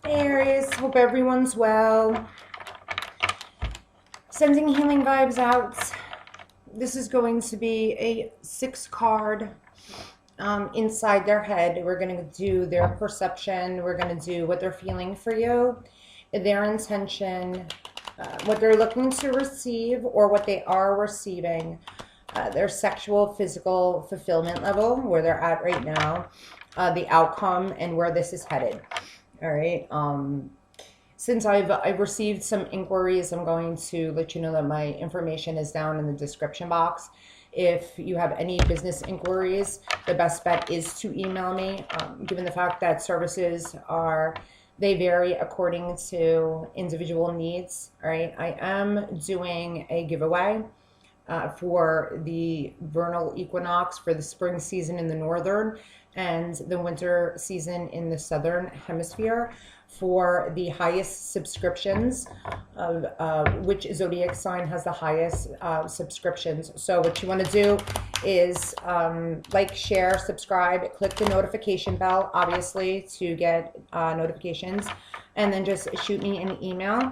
Hey Aries, hope everyone's well. Sending healing vibes out. This is going to be a 6 card inside their head. We're going to do their perception. We're going to do what they're feeling for you, their intention, what they're looking to receive or what they are receiving, their sexual, physical fulfillment level, where they're at right now, the outcome, and where this is headed. All right. Since I've received some inquiries, I'm going to let you know that my information is down in the description box. If you have any business inquiries, the best bet is to email me. Given the fact that services they vary according to individual needs. All right. I am doing a giveaway for the vernal equinox for the spring season in the northern and the winter season in the southern hemisphere for the highest subscriptions of which zodiac sign has the highest subscriptions. So what you want to do is like, share, subscribe, click the notification bell, obviously, to get notifications, and then just shoot me an email.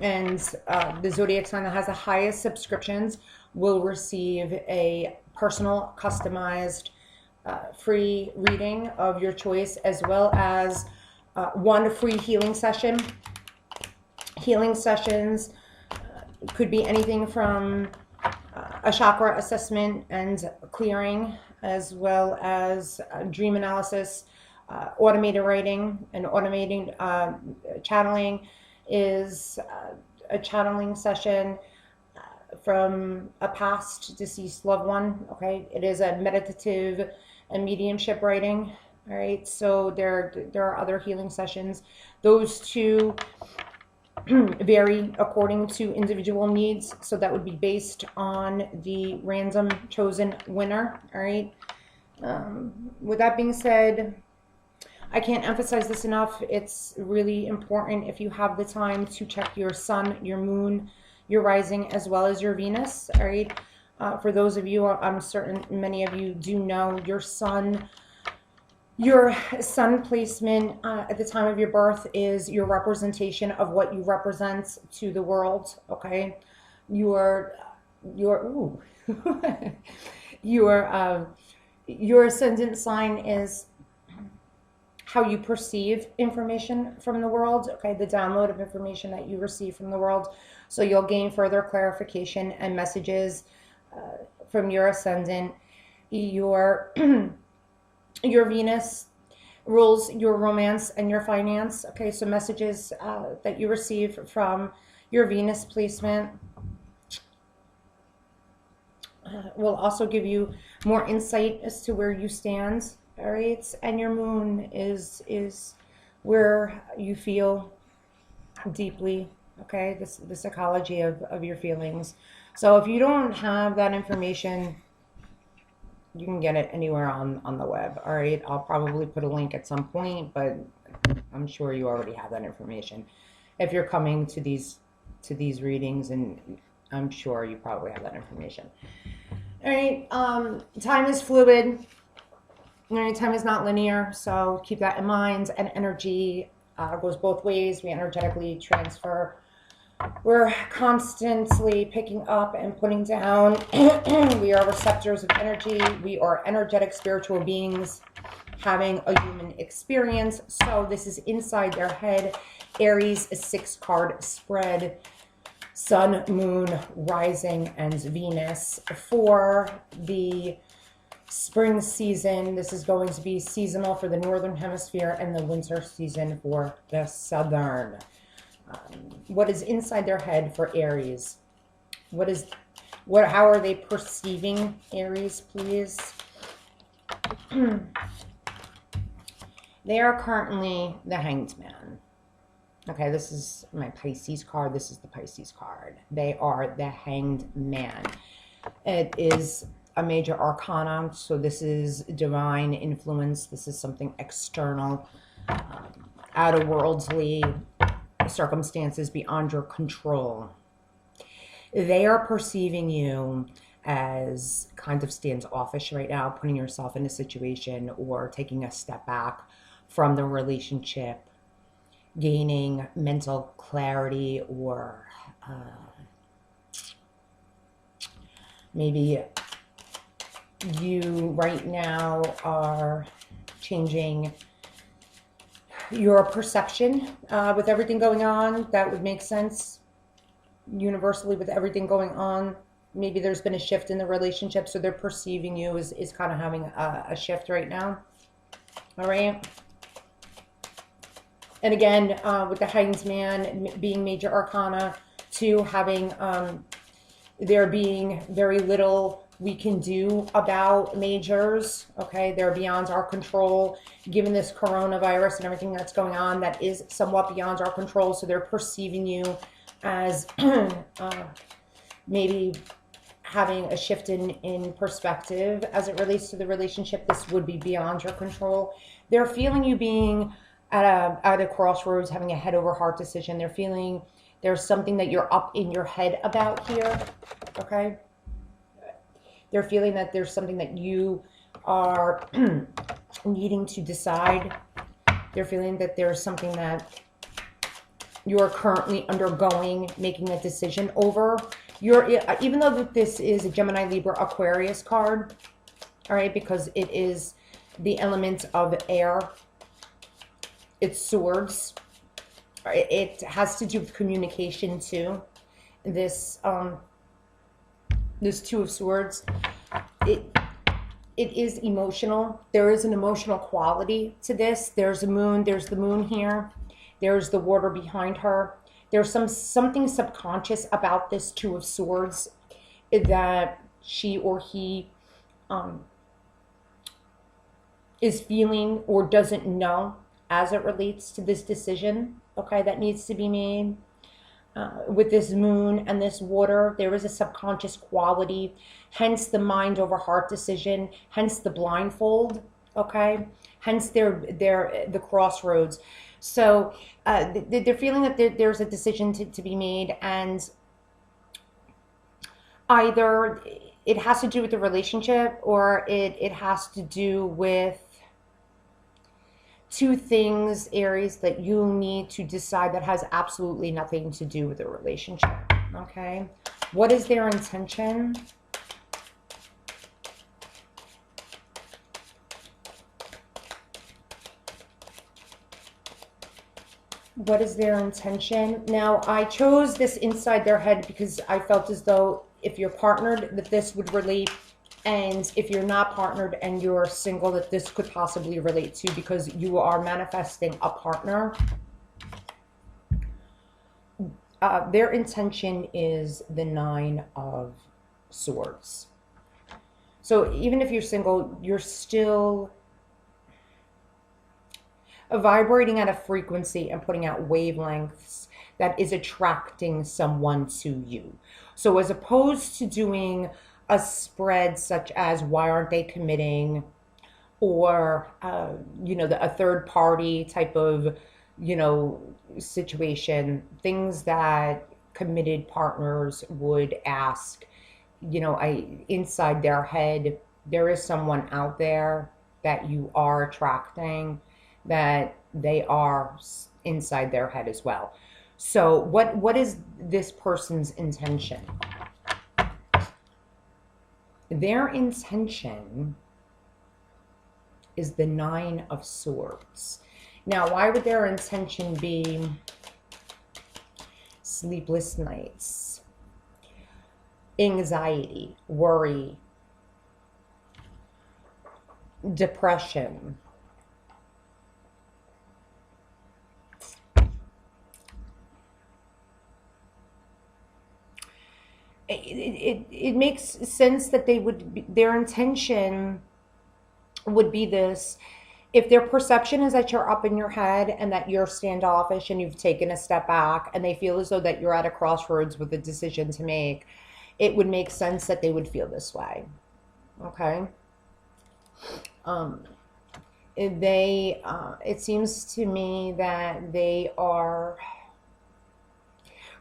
And the zodiac sign that has the highest subscriptions will receive a personal, customized, free reading of your choice, as well as one free healing session. Healing sessions could be anything from a chakra assessment and clearing, as well as dream analysis, automated writing, and automating channeling is a channeling session from a past deceased loved one. Okay, it is a meditative and mediumship writing. All right, so there are other healing sessions. Those two vary according to individual needs, so that would be based on the random chosen winner. All right. With that being said, I can't emphasize this enough. It's really important, if you have the time, to check your sun, your moon, your rising, as well as your Venus. All right. For those of you, I'm certain many of you do know your sun placement at the time of your birth is your representation of what you represent to the world. Okay. Your ooh, your ascendant sign is how you perceive information from the world. Okay, the download of information that you receive from the world. So you'll gain further clarification and messages from your ascendant. Your your Venus rules your romance and your finance. Okay, so messages that you receive from your Venus placement will also give you more insight as to where you stand. All right, and your moon is where you feel deeply. Okay, the psychology of your feelings. So if you don't have that information, you can get it anywhere on the web. All right, I'll probably put a link at some point, but I'm sure you already have that information if you're coming to these readings, and I'm sure you probably have that information. All right, time is fluid. All right, time is not linear, so keep that in mind. And energy goes both ways. We energetically transfer. We're constantly picking up and putting down. We are receptors of energy. We are energetic spiritual beings having a human experience. So this is inside their head. Aries, a 6-card spread. Sun, moon, rising, and Venus. For the spring season, this is going to be seasonal for the northern hemisphere, and the winter season for the southern. What is inside their head for Aries? How are they perceiving Aries, please? They are currently the Hanged Man. Okay, this is my Pisces card. This is the Pisces card. They are the Hanged Man. It is a major arcana, so this is divine influence. This is something external, out of worldly circumstances beyond your control. They are perceiving you as kind of standoffish right now, putting yourself in a situation or taking a step back from the relationship. gaining mental clarity, or maybe you right now are changing your perception with everything going on. That would make sense universally with everything going on. Maybe there's been a shift in the relationship, so they're perceiving you as kind of having a shift right now. All right. And again, with the Hanged Man being major arcana, to having there being very little we can do about majors. Okay, they're beyond our control. Given this coronavirus and everything that's going on, that is somewhat beyond our control. So they're perceiving you as maybe having a shift in perspective as it relates to the relationship. This would be beyond your control. They're feeling you being at a crossroads, having a head over heart decision. They're feeling there's something that you're up in your head about here. Okay. They're feeling that there's something that you are needing to decide. They're feeling that there's something that you're currently undergoing, making a decision over. Even though this is a Gemini, Libra, Aquarius card, all right, because it is the element of air, it's swords. It has to do with communication too. This Two of Swords, it is emotional. There is an emotional quality to this. There's a moon. There's the moon here. There's the water behind her. There's something subconscious about this Two of Swords that she or he is feeling or doesn't know as it relates to this decision, okay, that needs to be made. With this moon and this water, there is a subconscious quality, hence the mind over heart decision, hence the blindfold, okay, hence the crossroads. So they're feeling that there's a decision to be made, and either it has to do with the relationship, or it has to do with two things, Aries, that you need to decide that has absolutely nothing to do with the relationship, okay? What is their intention? What is their intention? Now, I chose this inside their head because I felt as though if you're partnered, that this would relate. And if you're not partnered and you're single, that this could possibly relate to, because you are manifesting a partner. Their intention is the Nine of Swords. So even if you're single, you're still vibrating at a frequency and putting out wavelengths that is attracting someone to you. So as opposed to doing a spread such as why aren't they committing, or a third party type of situation, things that committed partners would ask, inside their head, there is someone out there that you are attracting, that they are inside their head as well. So what is this person's intention? Their intention is the Nine of Swords. Now, why would their intention be sleepless nights, anxiety, worry, depression? It makes sense that their intention would be this. If their perception is that you're up in your head and that you're standoffish and you've taken a step back, and they feel as though that you're at a crossroads with a decision to make, it would make sense that they would feel this way. Okay. It seems to me that they are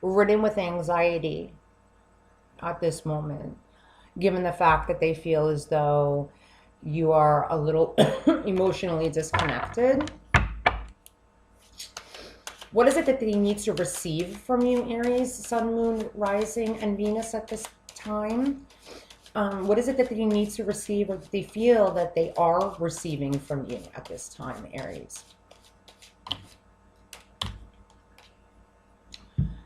ridden with anxiety at this moment, given the fact that they feel as though you are a little emotionally disconnected. What is it that he needs to receive from you, Aries, Sun, Moon, Rising, and Venus at this time? What is it that he needs to receive, or that they feel that they are receiving from you at this time, Aries?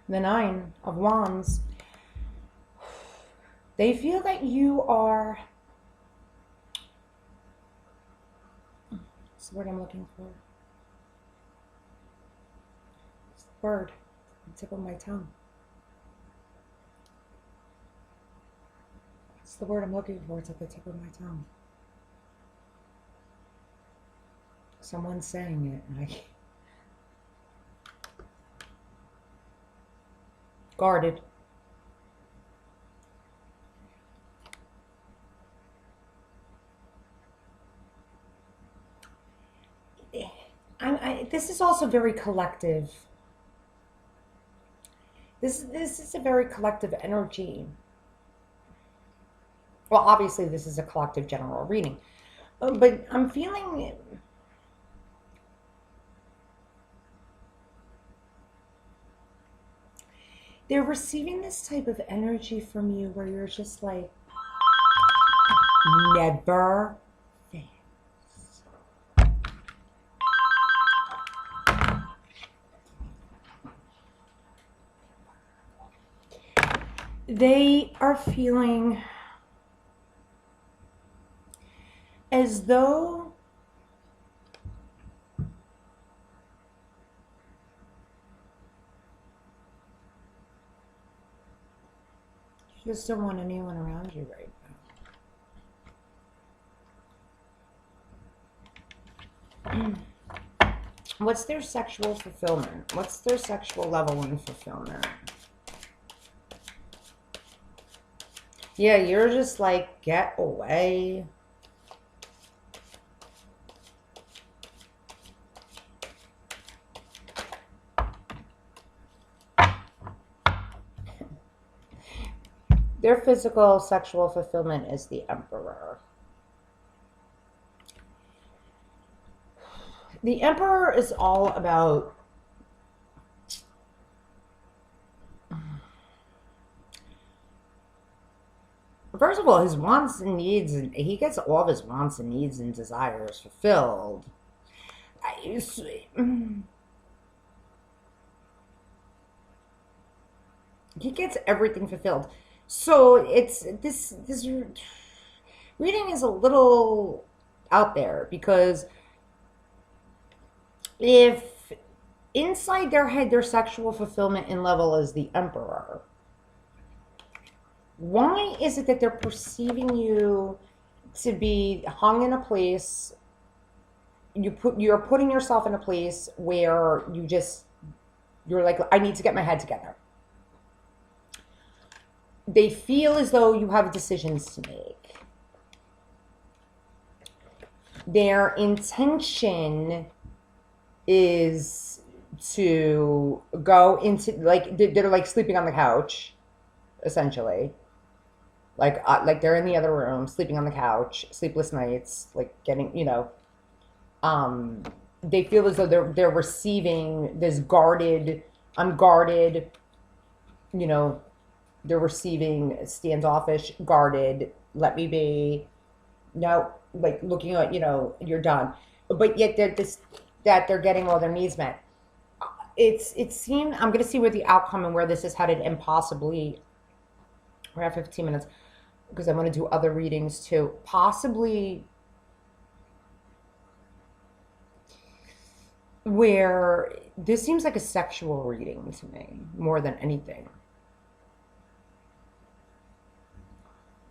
The Nine of Wands. They feel that you are... What's the word I'm looking for? It's the word. On the tip of my tongue. It's the word I'm looking for. It's at the tip of my tongue. Someone's saying it, and I... Guarded. This is also very collective. This is a very collective energy. Well, obviously, this is a collective general reading. But I'm feeling... They're receiving this type of energy from you where you're just like, never fails. They are feeling as though you just don't want anyone around you right now. What's their sexual fulfillment? What's their sexual level in fulfillment? Yeah, you're just like, get away. Their physical sexual fulfillment is the Emperor. The Emperor is all about first of all, his wants and needs, and he gets all of his wants and needs and desires fulfilled. He gets everything fulfilled. So it's this reading is a little out there, because if inside their head their sexual fulfillment in level is the Emperor, why is it that they're perceiving you to be hung in a place? You're putting yourself in a place where you're like, I need to get my head together. They feel as though you have decisions to make. Their intention is to go into, like, they're like sleeping on the couch, essentially. Like they're in the other room, sleeping on the couch, sleepless nights, like getting, they feel as though they're receiving this guarded, unguarded, they're receiving standoffish, guarded, let me be, no, like looking at, you're done. But yet they're getting all their needs met. It seemed, I'm going to see where the outcome and where this is headed, and possibly, we're at 15 minutes, because I'm going to do other readings too. Possibly where this seems like a sexual reading to me, more than anything.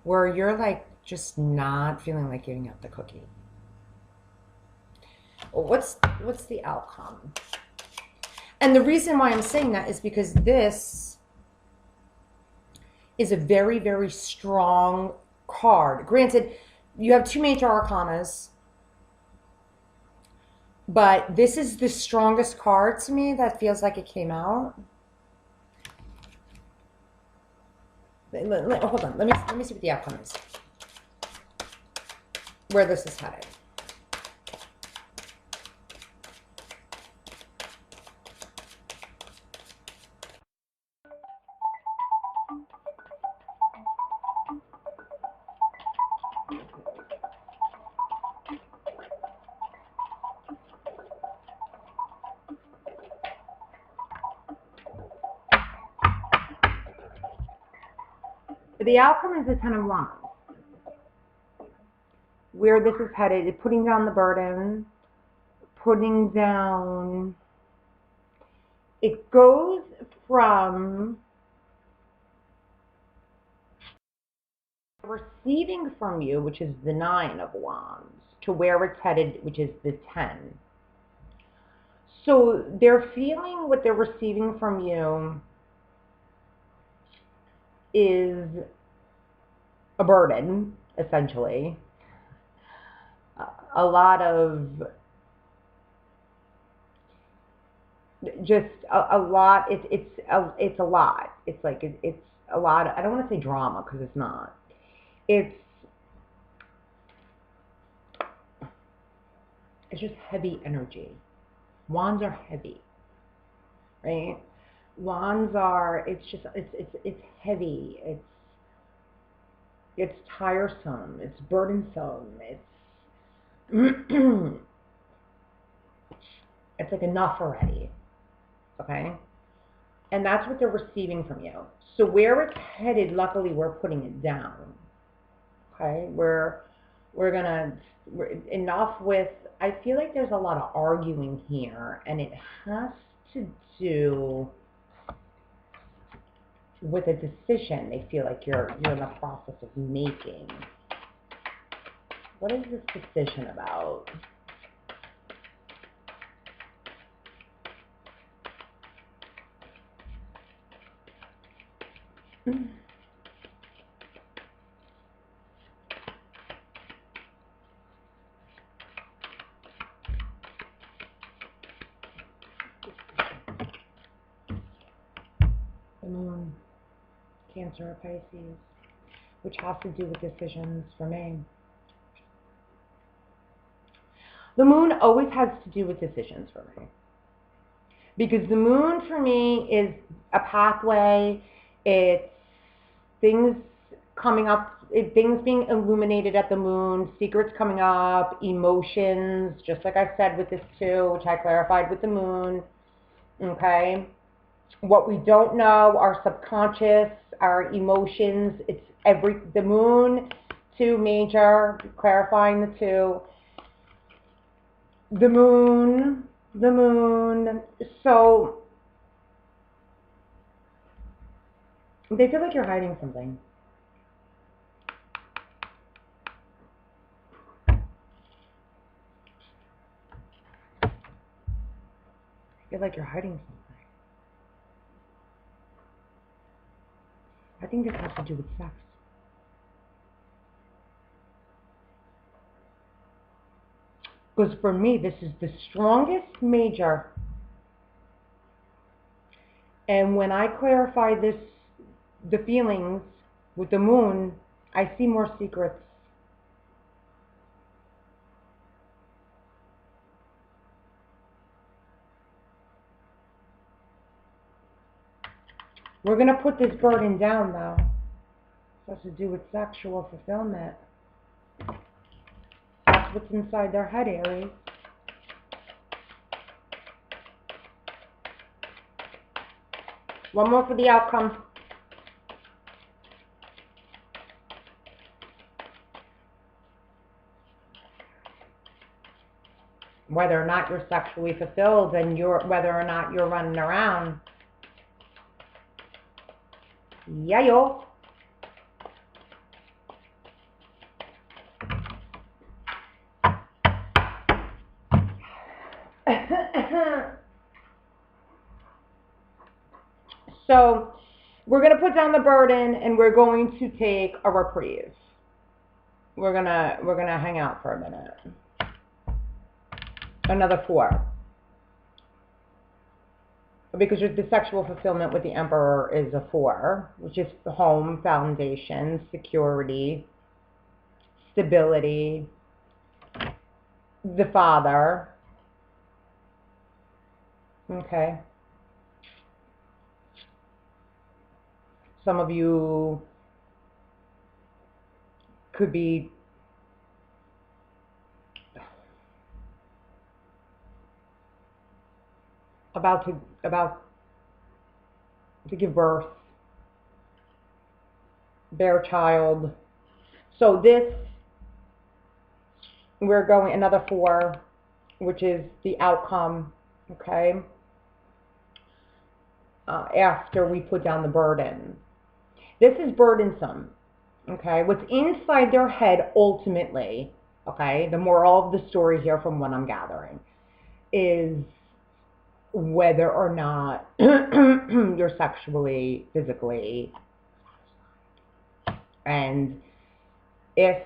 Where you're like just not feeling like giving up the cookie. What's the outcome? And the reason why I'm saying that is because this is a very, very strong card. Granted, you have two major arcanas, but this is the strongest card to me that feels like it came out. Hold on, let me see what the outcome is. Where this is headed. the outcome is the Ten of Wands. Where this is headed is putting down the burden, putting down, it goes from receiving from you, which is the Nine of Wands, to where it's headed, which is the 10. So they're feeling what they're receiving from you is a burden, essentially. A lot of, just a lot, it's a lot. It's like, it's a lot, I don't want to say drama, because it's not. It's just heavy energy. Wands are heavy, right? Wands are, it's just, it's heavy. It's tiresome. It's burdensome. It's it's like enough already, okay? And that's what they're receiving from you. So where it's headed, luckily, we're putting it down, okay? We're enough with, I feel like there's a lot of arguing here, and it has to do with a decision they feel like you're in the process of making. What is this decision about? The Moon, Cancer or Pisces, which has to do with decisions for me. The Moon always has to do with decisions for me. Because the Moon for me is a pathway, it's things coming up, things being illuminated at the Moon, secrets coming up, emotions, just like I said with this too, which I clarified with the Moon, okay? What we don't know, our subconscious, our emotions, it's the Moon, 2 major, clarifying the 2. The Moon, so they feel like you're hiding something. I feel like you're hiding something. I think this has to do with sex. Because for me, this is the strongest major. And when I clarify this, the feelings with the Moon, I see more secrets. We're going to put this burden down, though. It has to do with sexual fulfillment. That's what's inside their head, Aries. One more for the outcome. Whether or not you're sexually fulfilled and whether or not you're running around. Yeah, yo. So we're going to put down the burden and we're going to take a reprieve. We're gonna hang out for a minute. Another 4. Because the sexual fulfillment with the Emperor is a 4, which is the home, foundation, security, stability, the father. Okay. Some of you could be about to give birth. bear child. So this, we're going another 4, which is the outcome, okay, after we put down the burden. This is burdensome, okay? What's inside their head ultimately, okay, the moral of the story here from what I'm gathering, is whether or not you're sexually, physically, and if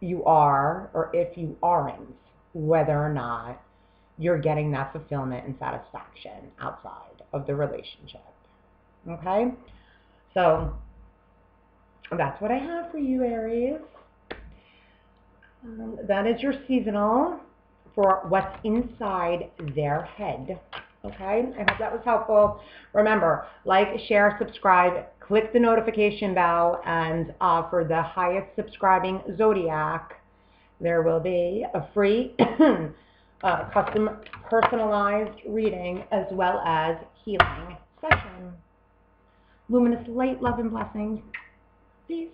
you are or if you aren't, whether or not you're getting that fulfillment and satisfaction outside of the relationship. Okay? So that's what I have for you, Aries. That is your seasonal for what's inside their head. Okay? I hope that was helpful. Remember, like, share, subscribe, click the notification bell, and for the highest subscribing zodiac, there will be a free custom personalized reading as well as healing session. Luminous light, love, and blessings. Peace.